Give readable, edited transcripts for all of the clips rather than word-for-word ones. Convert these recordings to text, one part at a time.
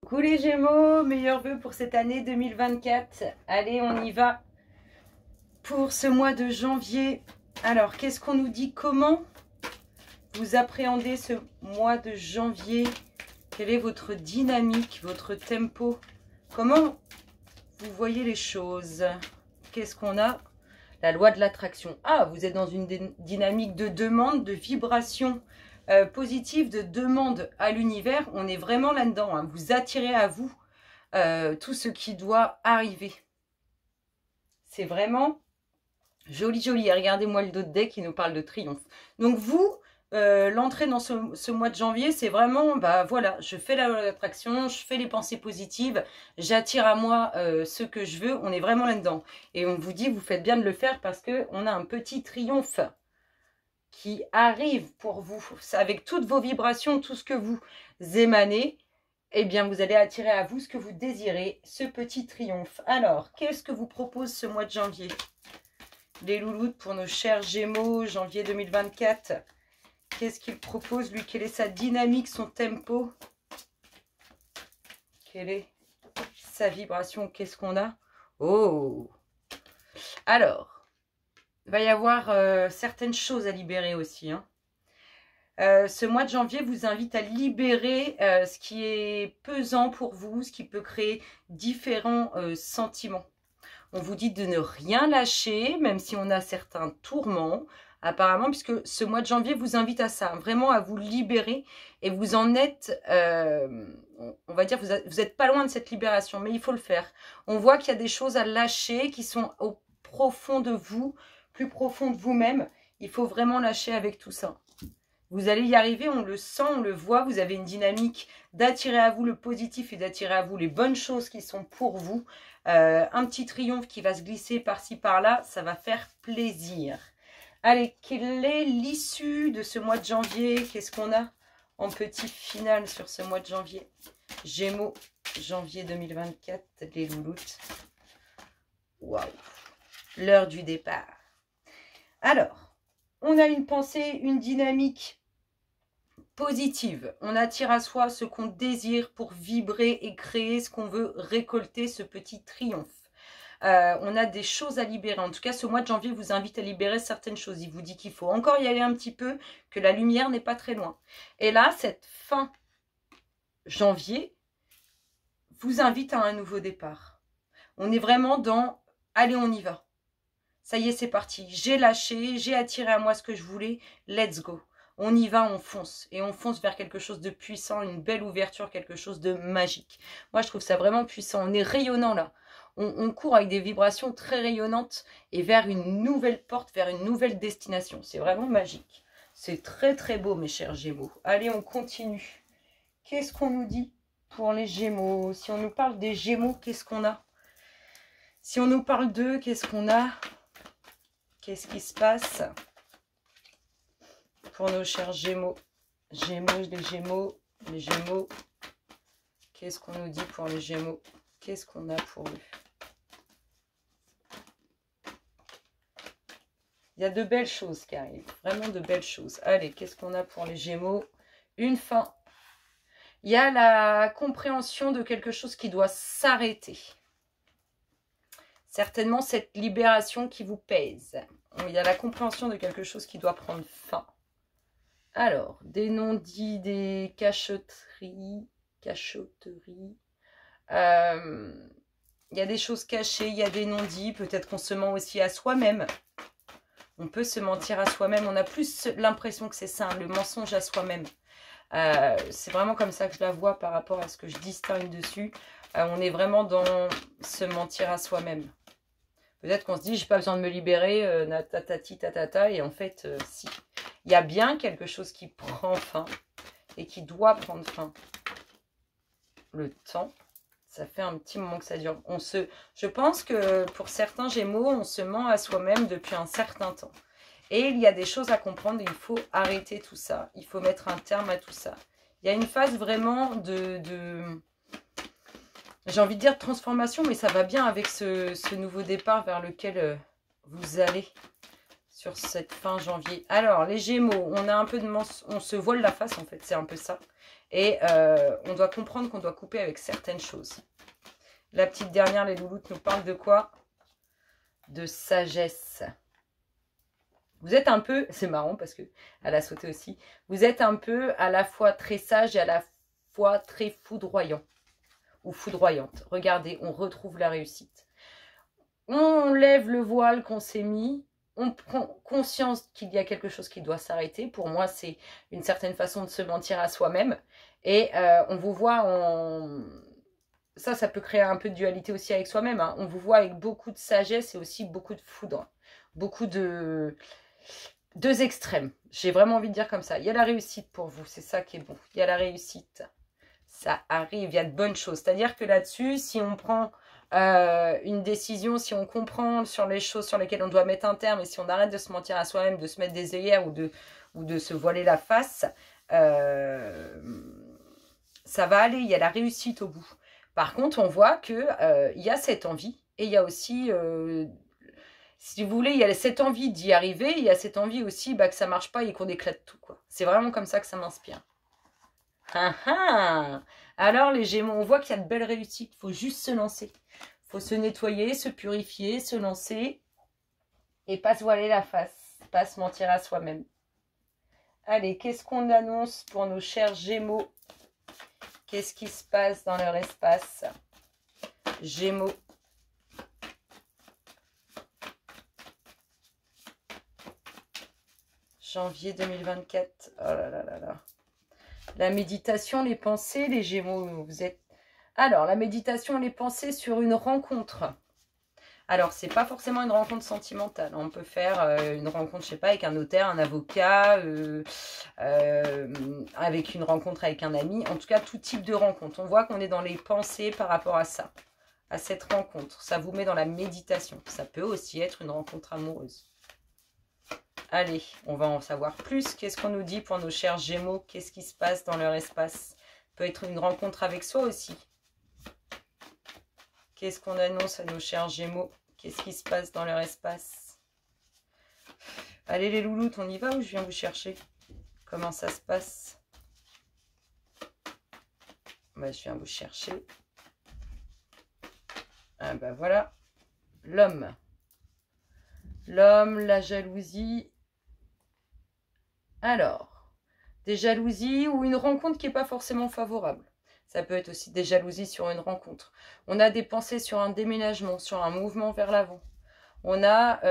Coucou les Gémeaux, meilleurs vœux pour cette année 2024. Allez, on y va pour ce mois de janvier. Alors, qu'est-ce qu'on nous dit? Comment vous appréhendez ce mois de janvier? Quelle est votre dynamique, votre tempo? Comment vous voyez les choses? Qu'est-ce qu'on a? La loi de l'attraction. Ah, vous êtes dans une dynamique de demande, de vibration positive, de demande à l'univers. On est vraiment là-dedans. Hein. Vous attirez à vous tout ce qui doit arriver. C'est vraiment joli, joli. Regardez-moi le dos de deck qui nous parle de triomphe. Donc vous, l'entrée dans ce mois de janvier, c'est vraiment, bah voilà, je fais la loi de l'attraction, je fais les pensées positives, j'attire à moi ce que je veux. On est vraiment là-dedans. Et on vous dit, vous faites bien de le faire parce qu'on a un petit triomphe qui arrive pour vous, avec toutes vos vibrations, tout ce que vous émanez, eh bien vous allez attirer à vous ce que vous désirez, ce petit triomphe. Alors, qu'est-ce que vous propose ce mois de janvier? Les louloutes pour nos chers Gémeaux, janvier 2024. Qu'est-ce qu'il propose, lui? Quelle est sa dynamique, son tempo? Quelle est sa vibration? Qu'est-ce qu'on a? Oh! Alors, il va y avoir certaines choses à libérer aussi. Hein. Ce mois de janvier vous invite à libérer ce qui est pesant pour vous, ce qui peut créer différents sentiments. On vous dit de ne rien lâcher, même si on a certains tourments, apparemment, puisque ce mois de janvier vous invite à ça, vraiment à vous libérer. Et vous en êtes, on va dire, vous êtes pas loin de cette libération, mais il faut le faire. On voit qu'il y a des choses à lâcher qui sont au profond de vous, plus profond de vous-même. Il faut vraiment lâcher avec tout ça. Vous allez y arriver, on le sent, on le voit. Vous avez une dynamique d'attirer à vous le positif et d'attirer à vous les bonnes choses qui sont pour vous. Un petit triomphe qui va se glisser par-ci, par-là, ça va faire plaisir. Allez, quelle est l'issue de ce mois de janvier? Qu'est-ce qu'on a en petit final sur ce mois de janvier? Gémeaux, janvier 2024, les louloutes. Waouh! L'heure du départ. Alors, on a une pensée, une dynamique positive. On attire à soi ce qu'on désire pour vibrer et créer ce qu'on veut récolter, ce petit triomphe. On a des choses à libérer. En tout cas, ce mois de janvier vous invite à libérer certaines choses. Il vous dit qu'il faut encore y aller un petit peu, que la lumière n'est pas très loin. Et là, cette fin janvier vous invite à un nouveau départ. On est vraiment dans « allez, on y va ». Ça y est, c'est parti. J'ai lâché, j'ai attiré à moi ce que je voulais. Let's go. On y va, on fonce. Et on fonce vers quelque chose de puissant, une belle ouverture, quelque chose de magique. Moi, je trouve ça vraiment puissant. On est rayonnant là. On court avec des vibrations très rayonnantes et vers une nouvelle porte, vers une nouvelle destination. C'est vraiment magique. C'est très très beau, mes chers Gémeaux. Allez, on continue. Qu'est-ce qu'on nous dit pour les Gémeaux? Si on nous parle des Gémeaux, qu'est-ce qu'on a? Si on nous parle d'eux, qu'est-ce qu'on a? Qu'est-ce qui se passe pour nos chers Gémeaux? Gémeaux, les Gémeaux. Qu'est-ce qu'on nous dit pour les Gémeaux? Qu'est-ce qu'on a pour eux? Il y a de belles choses qui arrivent, vraiment de belles choses. Allez, qu'est-ce qu'on a pour les Gémeaux? Une fin. Il y a la compréhension de quelque chose qui doit s'arrêter. Certainement cette libération qui vous pèse. Il y a la compréhension de quelque chose qui doit prendre fin. Alors, des non-dits, des cachotteries. Il y a des choses cachées, il y a des non-dits. Peut-être qu'on se ment aussi à soi-même. On peut se mentir à soi-même. On a plus l'impression que c'est ça, le mensonge à soi-même. C'est vraiment comme ça que je la vois par rapport à ce que je distingue dessus. On est vraiment dans se mentir à soi-même. Peut-être qu'on se dit, j'ai pas besoin de me libérer, tatati, tatata, et en fait, si. Il y a bien quelque chose qui prend fin et qui doit prendre fin. Le temps, ça fait un petit moment que ça dure. Je pense que pour certains Gémeaux, on se ment à soi-même depuis un certain temps. Et il y a des choses à comprendre, il faut arrêter tout ça. Il faut mettre un terme à tout ça. Il y a une phase vraiment j'ai envie de dire transformation, mais ça va bien avec ce nouveau départ vers lequel vous allez sur cette fin janvier. Alors, les Gémeaux, on a un peu de on se voile la face en fait, c'est un peu ça. Et on doit comprendre qu'on doit couper avec certaines choses. La petite dernière, les louloutes, nous parle de quoi? De sagesse. Vous êtes un peu, c'est marrant parce que elle a sauté aussi, vous êtes un peu à la fois très sage et à la fois très foudroyant ou foudroyante. Regardez, on retrouve la réussite. On lève le voile qu'on s'est mis, on prend conscience qu'il y a quelque chose qui doit s'arrêter. Pour moi, c'est une certaine façon de se mentir à soi-même. Et on vous voit en... Ça peut créer un peu de dualité aussi avec soi-même. Hein. On vous voit avec beaucoup de sagesse et aussi beaucoup de foudre. Beaucoup de... Deux extrêmes. J'ai vraiment envie de dire comme ça. Il y a la réussite pour vous. C'est ça qui est bon. Il y a la réussite. Ça arrive. Il y a de bonnes choses. C'est-à-dire que là-dessus, si on prend... une décision, si on comprend sur les choses sur lesquelles on doit mettre un terme et si on arrête de se mentir à soi-même, de se mettre des œillères ou de se voiler la face, ça va aller, il y a la réussite au bout. Par contre, on voit qu'il y a cette envie et il y a aussi, si vous voulez, il y a cette envie d'y arriver, il y a cette envie aussi que ça marche pas et qu'on éclate tout. C'est vraiment comme ça que ça m'inspire. Ah ah! Alors les Gémeaux, on voit qu'il y a de belles réussites, il faut juste se lancer. Il faut se nettoyer, se purifier, se lancer et pas se voiler la face, pas se mentir à soi-même. Allez, qu'est-ce qu'on annonce pour nos chers Gémeaux? Qu'est-ce qui se passe dans leur espace? Gémeaux. Janvier 2024. Oh là là là là. La méditation, les pensées, les Gémeaux, vous êtes... Alors, la méditation, les pensées sur une rencontre. Alors, c'est pas forcément une rencontre sentimentale. On peut faire une rencontre, je sais pas, avec un notaire, un avocat, avec une rencontre avec un ami. En tout cas, tout type de rencontre. On voit qu'on est dans les pensées par rapport à ça, à cette rencontre. Ça vous met dans la méditation. Ça peut aussi être une rencontre amoureuse. Allez, on va en savoir plus. Qu'est-ce qu'on nous dit pour nos chers Gémeaux? Qu'est-ce qui se passe dans leur espace? Peut être une rencontre avec soi aussi. Qu'est-ce qu'on annonce à nos chers Gémeaux? Qu'est-ce qui se passe dans leur espace? Allez les louloutes, on y va ou je viens vous chercher? Comment ça se passe? Je viens vous chercher. Ah bah voilà. L'homme. L'homme, la jalousie. Alors, des jalousies ou une rencontre qui n'est pas forcément favorable. Ça peut être aussi des jalousies sur une rencontre. On a des pensées sur un déménagement, sur un mouvement vers l'avant. On a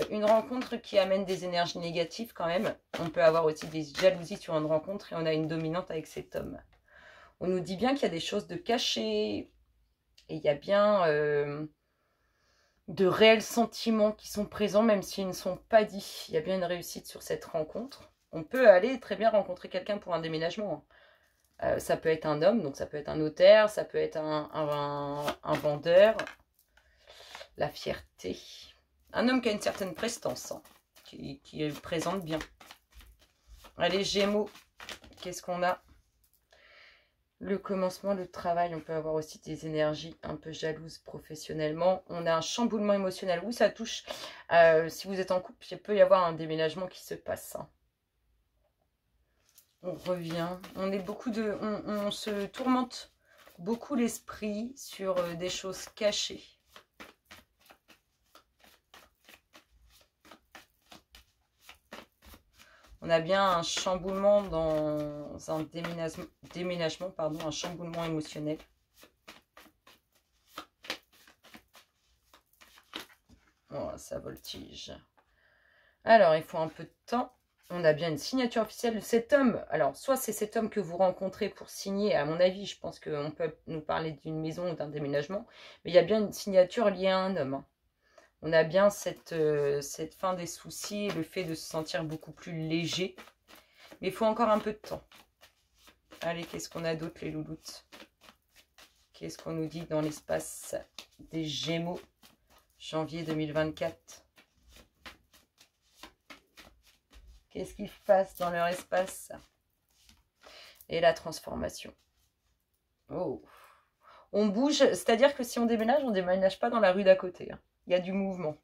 une rencontre qui amène des énergies négatives quand même. On peut avoir aussi des jalousies sur une rencontre et on a une dominante avec cet homme. On nous dit bien qu'il y a des choses de cachées. Et il y a bien de réels sentiments qui sont présents même s'ils ne sont pas dits. Il y a bien une réussite sur cette rencontre. On peut aller très bien rencontrer quelqu'un pour un déménagement. Ça peut être un homme, donc ça peut être un notaire, ça peut être un vendeur. La fierté. Un homme qui a une certaine prestance, hein, qui présente bien. Allez, Gémeaux, qu'est-ce qu'on a? Le commencement, le travail, on peut avoir aussi des énergies un peu jalouses professionnellement. On a un chamboulement émotionnel. Oui, ça touche. Si vous êtes en couple, il peut y avoir un déménagement qui se passe. Hein. On revient. On est beaucoup de... On se tourmente beaucoup l'esprit sur des choses cachées. On a bien un chamboulement dans un déménagement, pardon, un chamboulement émotionnel. Oh, ça voltige. Alors, il faut un peu de temps. On a bien une signature officielle de cet homme. Alors, soit c'est cet homme que vous rencontrez pour signer. À mon avis, je pense qu'on peut nous parler d'une maison ou d'un déménagement. Mais il y a bien une signature liée à un homme. On a bien cette fin des soucis, le fait de se sentir beaucoup plus léger. Mais il faut encore un peu de temps. Allez, qu'est-ce qu'on a d'autre, les louloutes? Qu'est-ce qu'on nous dit dans l'espace des Gémeaux, janvier 2024? Qu'est-ce qui se passe dans leur espace? Et la transformation. Oh. On bouge, c'est-à-dire que si on ne déménage pas dans la rue d'à côté. Hein. Il y a du mouvement.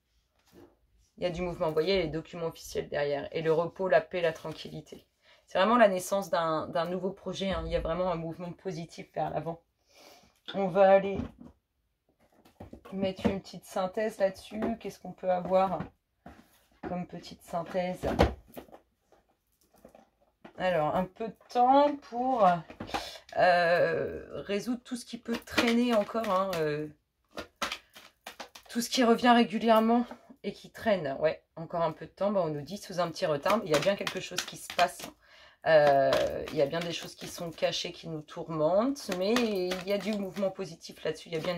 Il y a du mouvement. Vous voyez les documents officiels derrière. Et le repos, la paix, la tranquillité. C'est vraiment la naissance d'un nouveau projet. Hein. Il y a vraiment un mouvement positif vers l'avant. On va aller mettre une petite synthèse là-dessus. Qu'est-ce qu'on peut avoir comme petite synthèse? Alors, un peu de temps pour résoudre tout ce qui peut traîner encore. Hein, tout ce qui revient régulièrement et qui traîne. Ouais, encore un peu de temps. Bah, on nous dit sous un petit retard. Il y a bien quelque chose qui se passe. Il y a bien des choses qui sont cachées, qui nous tourmentent. Mais il y a du mouvement positif là-dessus. Il y a bien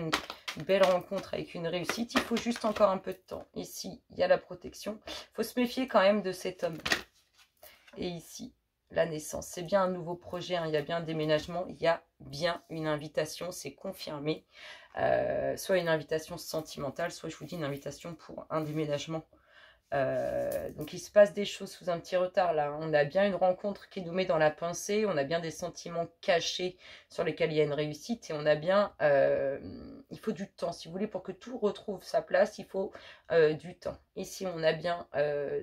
une belle rencontre avec une réussite. Il faut juste encore un peu de temps. Ici, il y a la protection. Il faut se méfier quand même de cet homme. Et ici, la naissance. C'est bien un nouveau projet, hein. Il y a bien un déménagement, il y a bien une invitation, c'est confirmé. Soit une invitation sentimentale, soit je vous dis une invitation pour un déménagement. Donc il se passe des choses sous un petit retard là. On a bien une rencontre qui nous met dans la pensée, on a bien des sentiments cachés sur lesquels il y a une réussite et on a bien, il faut du temps. Si vous voulez, pour que tout retrouve sa place, il faut du temps. Ici on a bien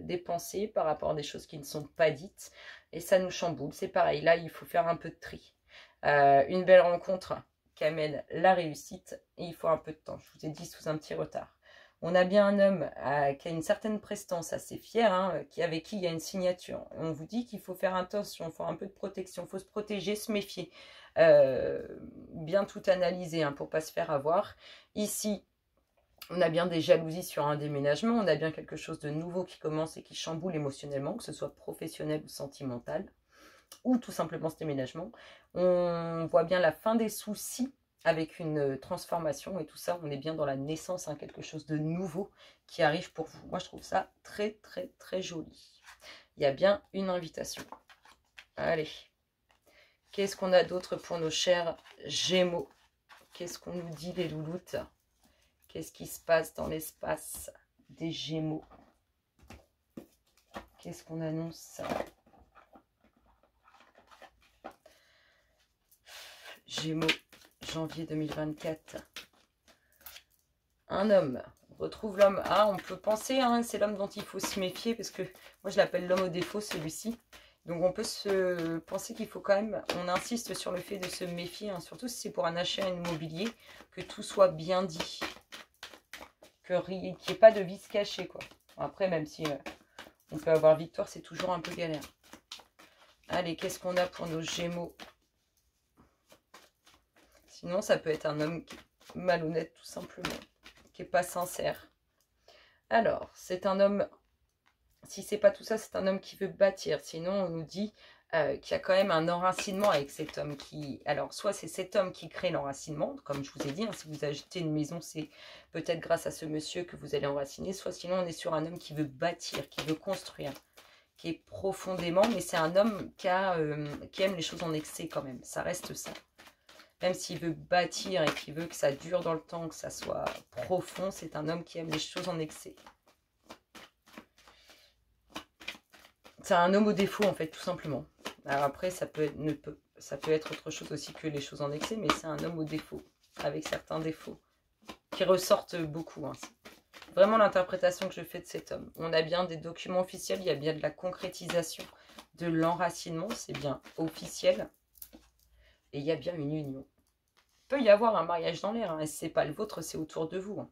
des pensées par rapport à des choses qui ne sont pas dites et ça nous chamboule. C'est pareil, là il faut faire un peu de tri. Une belle rencontre qui amène la réussite et il faut un peu de temps. Je vous ai dit sous un petit retard. On a bien un homme qui a une certaine prestance, assez fier, hein, avec qui il y a une signature. On vous dit qu'il faut faire attention, il faut un peu de protection, il faut se protéger, se méfier. Bien tout analyser hein, pour ne pas se faire avoir. Ici, on a bien des jalousies sur un déménagement, on a bien quelque chose de nouveau qui commence et qui chamboule émotionnellement, que ce soit professionnel ou sentimental, ou tout simplement ce déménagement. On voit bien la fin des soucis, avec une transformation et tout ça, on est bien dans la naissance, hein, quelque chose de nouveau qui arrive pour vous. Moi, je trouve ça très, très, très joli. Il y a bien une invitation. Allez. Qu'est-ce qu'on a d'autre pour nos chers Gémeaux? Qu'est-ce qu'on nous dit, les louloutes? Qu'est-ce qui se passe dans l'espace des Gémeaux? Qu'est-ce qu'on annonce? Gémeaux. Janvier 2024. Un homme. On retrouve l'homme. Ah, on peut penser, hein, c'est l'homme dont il faut se méfier, parce que moi je l'appelle l'homme au défaut, celui-ci. Donc on peut se penser qu'il faut quand même, on insiste sur le fait de se méfier, hein, surtout si c'est pour un achat immobilier, que tout soit bien dit. Qu'il n'y ait pas de vice caché, quoi. Après, même si on peut avoir victoire, c'est toujours un peu galère. Allez, qu'est-ce qu'on a pour nos Gémeaux? Sinon, ça peut être un homme malhonnête, tout simplement, qui n'est pas sincère. Alors, c'est un homme, si c'est pas tout ça, c'est un homme qui veut bâtir. Sinon, on nous dit qu'il y a quand même un enracinement avec cet homme qui... Alors, soit c'est cet homme qui crée l'enracinement, comme je vous ai dit, hein, si vous achetez une maison, c'est peut-être grâce à ce monsieur que vous allez enraciner, soit sinon on est sur un homme qui veut bâtir, qui veut construire, qui est profondément, mais c'est un homme qui aime les choses en excès quand même, ça reste ça. Même s'il veut bâtir et qu'il veut que ça dure dans le temps, que ça soit profond, c'est un homme qui aime les choses en excès. C'est un homme au défaut, en fait, tout simplement. Alors après, ça peut être autre chose aussi que les choses en excès, mais c'est un homme au défaut, avec certains défauts, qui ressortent beaucoup. Hein. Vraiment l'interprétation que je fais de cet homme. On a bien des documents officiels, il y a bien de la concrétisation, de l'enracinement, c'est bien officiel. Et il y a bien une union. Il peut y avoir un mariage dans l'air, hein, et si ce n'est pas le vôtre, c'est autour de vous. Hein.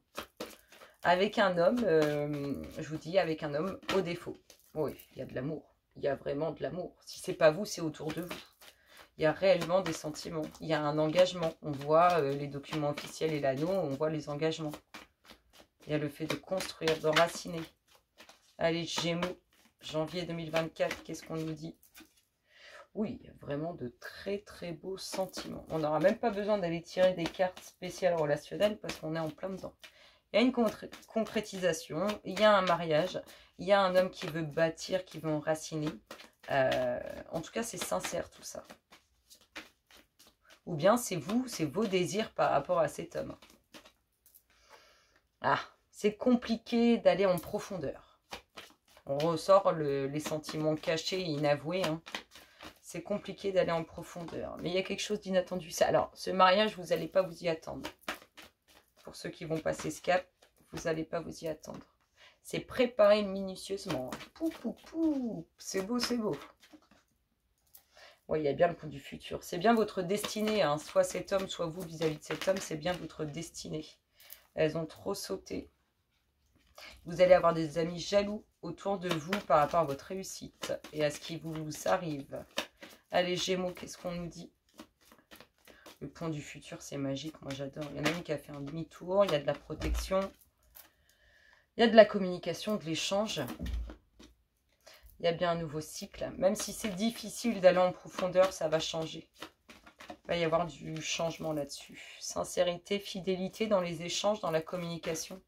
Avec un homme, je vous dis, avec un homme au défaut. Oui, il y a de l'amour. Il y a vraiment de l'amour. Si ce n'est pas vous, c'est autour de vous. Il y a réellement des sentiments. Il y a un engagement. On voit les documents officiels et l'anneau, on voit les engagements. Il y a le fait de construire, d'enraciner. Allez, Gémeaux, janvier 2024, qu'est-ce qu'on nous dit? Oui, il y a vraiment de très très beaux sentiments. On n'aura même pas besoin d'aller tirer des cartes spéciales relationnelles parce qu'on est en plein dedans. Il y a une concrétisation, il y a un mariage, il y a un homme qui veut bâtir, qui veut enraciner. En tout cas, c'est sincère tout ça. Ou bien c'est vous, c'est vos désirs par rapport à cet homme. Ah, c'est compliqué d'aller en profondeur. On ressort les sentiments cachés et inavoués, hein. C'est compliqué d'aller en profondeur. Mais il y a quelque chose d'inattendu. Alors, ce mariage, vous n'allez pas vous y attendre. Pour ceux qui vont passer ce cap, vous n'allez pas vous y attendre. C'est préparé minutieusement. Pou, pou, pou. C'est beau, c'est beau. Oui, il y a bien le coup du futur. C'est bien votre destinée, hein. Soit cet homme, soit vous vis-à-vis de cet homme, c'est bien votre destinée. Elles ont trop sauté. Vous allez avoir des amis jaloux autour de vous par rapport à votre réussite et à ce qui vous arrive. Allez, Gémeaux, qu'est-ce qu'on nous dit? Le pont du futur, c'est magique. Moi, j'adore. Il y en a une qui a fait un demi-tour. Il y a de la protection. Il y a de la communication, de l'échange. Il y a bien un nouveau cycle. Même si c'est difficile d'aller en profondeur, ça va changer. Il va y avoir du changement là-dessus. Sincérité, fidélité dans les échanges, dans la communication.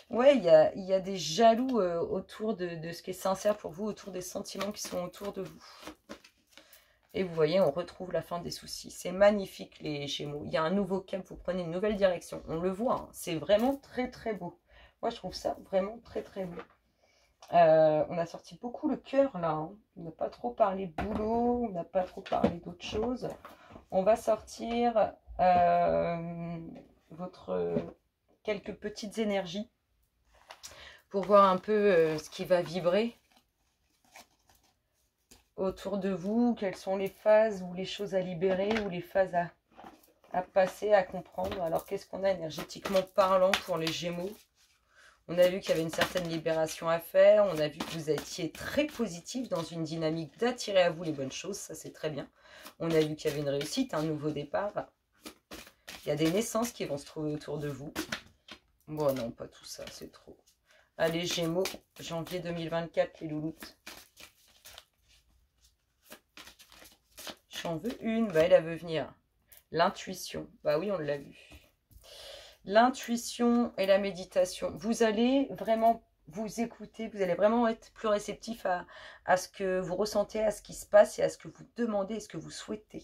Ouais, il y a des jaloux autour de ce qui est sincère pour vous, autour des sentiments qui sont autour de vous. Et vous voyez, on retrouve la fin des soucis. C'est magnifique, les Gémeaux. Il y a un nouveau cap, vous prenez une nouvelle direction. On le voit, hein, c'est vraiment très, très beau. Moi, je trouve ça vraiment très, très beau. On a sorti beaucoup le cœur, là. Hein. On n'a pas trop parlé boulot, on n'a pas trop parlé d'autres choses. On va sortir quelques petites énergies pour voir un peu ce qui va vibrer autour de vous, quelles sont les phases ou les choses à libérer ou les phases à passer, à comprendre. Alors, qu'est-ce qu'on a énergétiquement parlant pour les Gémeaux? On a vu qu'il y avait une certaine libération à faire. On a vu que vous étiez très positif dans une dynamique d'attirer à vous les bonnes choses. Ça, c'est très bien. On a vu qu'il y avait une réussite, un nouveau départ. Il y a des naissances qui vont se trouver autour de vous. Bon, non, pas tout ça, c'est trop. Allez, Gémeaux, janvier 2024, les louloutes. J'en veux une, bah elle veut venir. L'intuition, bah oui, on l'a vu. L'intuition et la méditation. Vous allez vraiment vous écouter, vous allez vraiment être plus réceptif à ce que vous ressentez, à ce qui se passe et à ce que vous demandez et ce que vous souhaitez.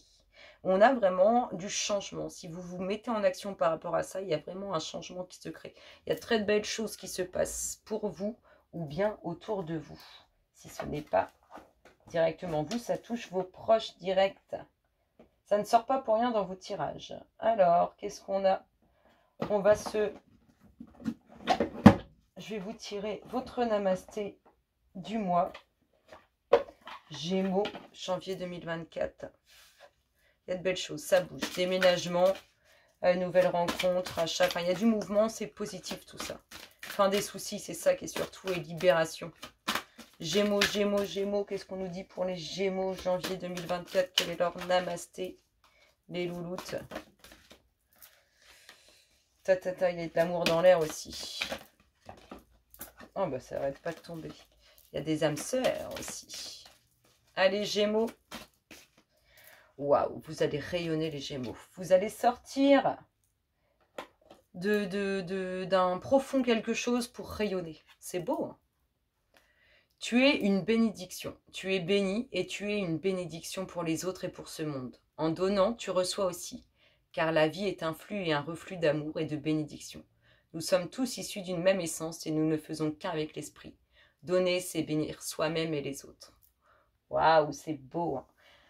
On a vraiment du changement. Si vous vous mettez en action par rapport à ça, il y a vraiment un changement qui se crée. Il y a de très belles choses qui se passent pour vous ou bien autour de vous. Si ce n'est pas directement vous, ça touche vos proches directs. Ça ne sort pas pour rien dans vos tirages. Alors, qu'est-ce qu'on a? On va se... Je vais vous tirer votre namasté du mois. Gémeaux, janvier 2024. Il y a de belles choses, ça bouge. Déménagement, nouvelles rencontres, achat. Enfin, il y a du mouvement, c'est positif tout ça. Fin des soucis, c'est ça qui est surtout, et libération. Gémeaux, Gémeaux, Gémeaux, qu'est-ce qu'on nous dit pour les Gémeaux, janvier 2024? Quel est leur namasté? Les louloutes. Il y a de l'amour dans l'air aussi. Oh, bah ça n'arrête pas de tomber. Il y a des âmes sœurs aussi. Allez, Gémeaux. Waouh, vous allez rayonner les Gémeaux. Vous allez sortir d'un profond quelque chose pour rayonner. C'est beau, hein? Tu es une bénédiction. Tu es béni et tu es une bénédiction pour les autres et pour ce monde. En donnant, tu reçois aussi. Car la vie est un flux et un reflux d'amour et de bénédiction. Nous sommes tous issus d'une même essence et nous ne faisons qu'un avec l'esprit. Donner, c'est bénir soi-même et les autres. Waouh, c'est beau, hein?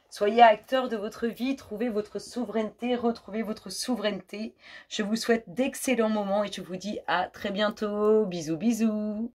Soyez acteurs de votre vie, trouvez votre souveraineté, retrouvez votre souveraineté. Je vous souhaite d'excellents moments et je vous dis à très bientôt. Bisous, bisous.